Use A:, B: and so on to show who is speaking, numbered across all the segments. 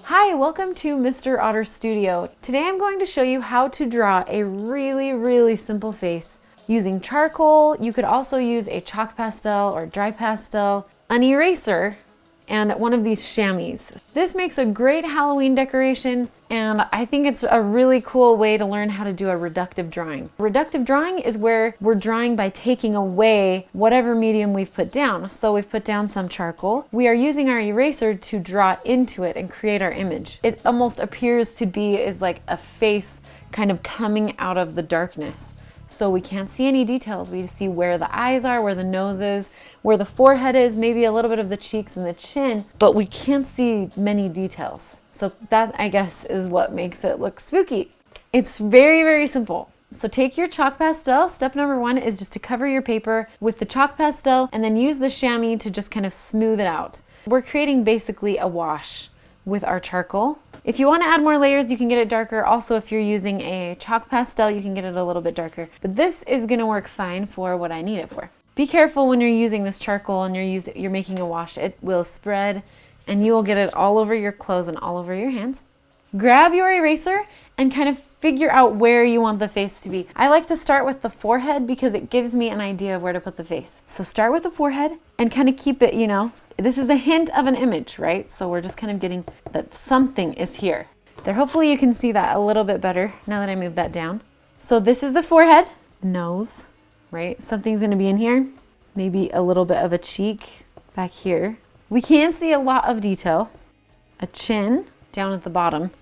A: Hi, welcome to Mr. Otter Studio. Today I'm going to show you how to draw a really simple face using charcoal. You could also use a chalk pastel or dry pastel, an eraser, and one of these chamois. This makes a great Halloween decoration, and I think it's a really cool way to learn how to do a reductive drawing. Reductive drawing is where we're drawing by taking away whatever medium we've put down. So we've put down some charcoal. We are using our eraser to draw into it and create our image. It almost appears to be is like a face kind of coming out of the darkness. So we can't see any details. We just see where the eyes are, where the nose is, where the forehead is, maybe a little bit of the cheeks and the chin, but we can't see many details. So that, I guess, is what makes it look spooky. It's very simple. So take your chalk pastel. Step number one is just to cover your paper with the chalk pastel and then use the chamois to just kind of smooth it out. We're creating basically a wash with our charcoal. If you want to add more layers, you can get it darker. Also, if you're using a chalk pastel, you can get it a little bit darker. But this is going to work fine for what I need it for. Be careful when you're using this charcoal and you're making a wash. It will spread and you will get it all over your clothes and all over your hands. Grab your eraser and kind of figure out where you want the face to be. I like to start with the forehead because it gives me an idea of where to put the face. So start with the forehead and kind of keep it, this is a hint of an image, right? So we're just kind of getting that something is here. There, hopefully you can see that a little bit better now that I moved that down. So this is the forehead, nose, right? Something's gonna be in here. Maybe a little bit of a cheek back here. We can see a lot of detail. A chin down at the bottom.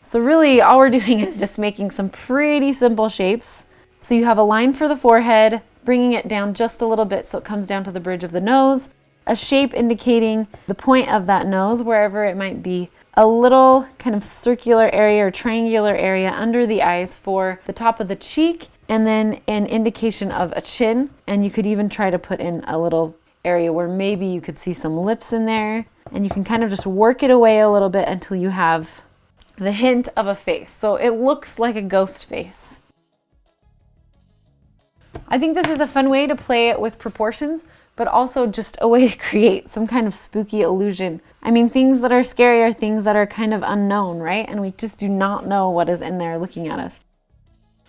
A: So really all we're doing is just making some pretty simple shapes. So you have a line for the forehead, bringing it down just a little bit so it comes down to the bridge of the nose, a shape indicating the point of that nose, wherever it might be, a little kind of circular area or triangular area under the eyes for the top of the cheek, and then an indication of a chin. And you could even try to put in a little area where maybe you could see some lips in there, and you can kind of just work it away a little bit until you have the hint of a face. So it looks like a ghost face. I think this is a fun way to play it with proportions, but also just a way to create some kind of spooky illusion. I mean, things that are scary are things that are kind of unknown, right? And we just do not know what is in there looking at us.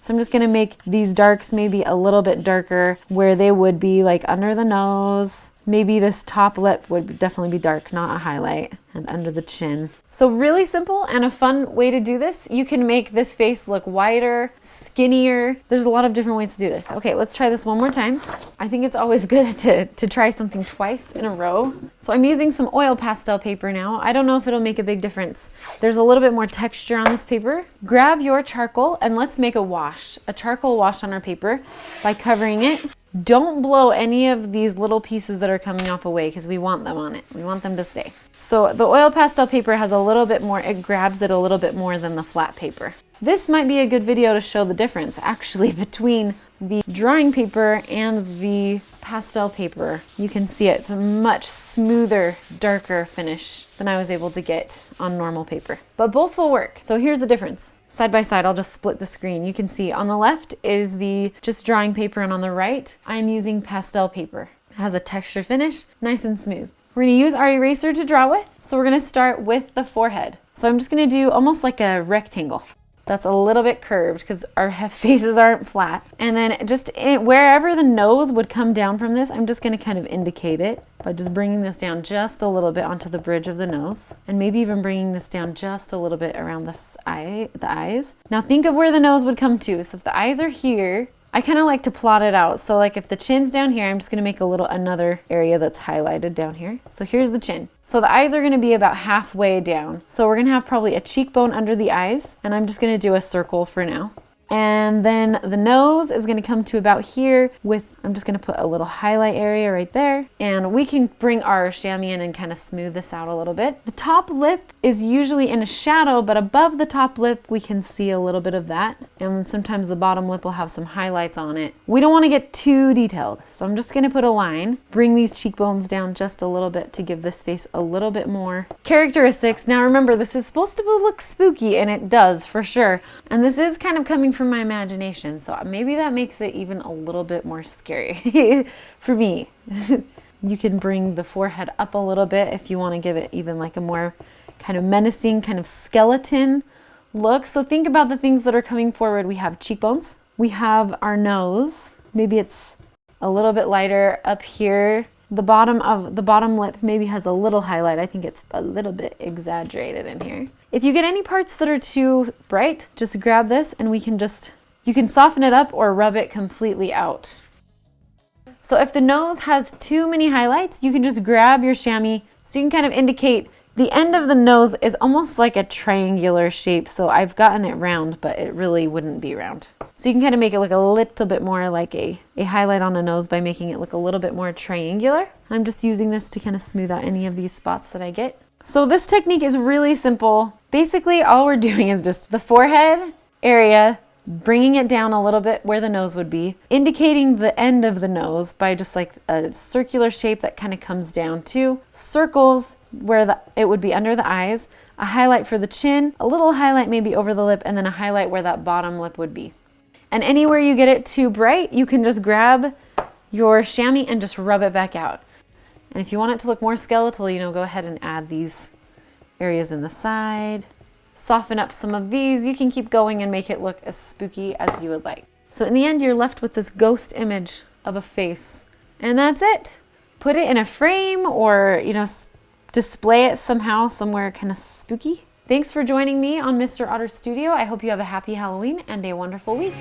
A: So I'm just gonna make these darks maybe a little bit darker where they would be like under the nose. Maybe this top lip would definitely be dark, not a highlight, and under the chin. So really simple and a fun way to do this. You can make this face look wider, skinnier. There's a lot of different ways to do this. Okay, let's try this one more time. I think it's always good to try something twice in a row. So I'm using some oil pastel paper now. I don't know if it'll make a big difference. There's a little bit more texture on this paper. Grab your charcoal and let's make a wash, a charcoal wash on our paper by covering it. Don't blow any of these little pieces that are coming off away because we want them on it. We want them to stay. So the oil pastel paper has a little bit more, it grabs it a little bit more than the flat paper. This might be a good video to show the difference actually between the drawing paper and the pastel paper. You can see it's a much smoother, darker finish than I was able to get on normal paper. But both will work. So here's the difference. Side by side, I'll just split the screen. You can see on the left is the just drawing paper, and on the right, I'm using pastel paper. It has a texture finish, nice and smooth. We're gonna use our eraser to draw with. So we're gonna start with the forehead. So I'm just gonna do almost like a rectangle. That's a little bit curved because our faces aren't flat. And then just wherever the nose would come down from this, I'm just gonna kind of indicate it by just bringing this down just a little bit onto the bridge of the nose. And maybe even bringing this down just a little bit around the eyes. Now think of where the nose would come to. So if the eyes are here, I kind of like to plot it out. So like if the chin's down here, I'm just gonna make another area that's highlighted down here. So here's the chin. So the eyes are gonna be about halfway down. So we're gonna have probably a cheekbone under the eyes, and I'm just gonna do a circle for now. And then the nose is going to come to about here with, I'm just going to put a little highlight area right there. And we can bring our chamois in and kind of smooth this out a little bit. The top lip is usually in a shadow, but above the top lip, we can see a little bit of that. And sometimes the bottom lip will have some highlights on it. We don't want to get too detailed. So I'm just going to put a line, bring these cheekbones down just a little bit to give this face a little bit more characteristics. Now remember, this is supposed to look spooky, and it does for sure. And this is kind of coming from my imagination. So maybe that makes it even a little bit more scary for me. You can bring the forehead up a little bit if you want to give it even like a more kind of menacing, kind of skeleton look. So think about the things that are coming forward. We have cheekbones. We have our nose. Maybe it's a little bit lighter up here. The bottom lip maybe has a little highlight. I think it's a little bit exaggerated in here. If you get any parts that are too bright, just grab this and you can soften it up or rub it completely out. So if the nose has too many highlights, you can just grab your chamois so you can kind of indicate the end of the nose is almost like a triangular shape. So I've gotten it round, but it really wouldn't be round. So you can kind of make it look a little bit more like a highlight on a nose by making it look a little bit more triangular. I'm just using this to kind of smooth out any of these spots that I get. So this technique is really simple. Basically, all we're doing is just the forehead area, bringing it down a little bit where the nose would be, indicating the end of the nose by just like a circular shape that kind of comes down to circles where it would be under the eyes, a highlight for the chin, a little highlight maybe over the lip, and then a highlight where that bottom lip would be. And anywhere you get it too bright, you can just grab your chamois and just rub it back out. And if you want it to look more skeletal, go ahead and add these areas in the side. Soften up some of these. You can keep going and make it look as spooky as you would like. So in the end, you're left with this ghost image of a face. And that's it. Put it in a frame or, display it somehow, somewhere kind of spooky. Thanks for joining me on Mr. Otter Studio. I hope you have a happy Halloween and a wonderful week.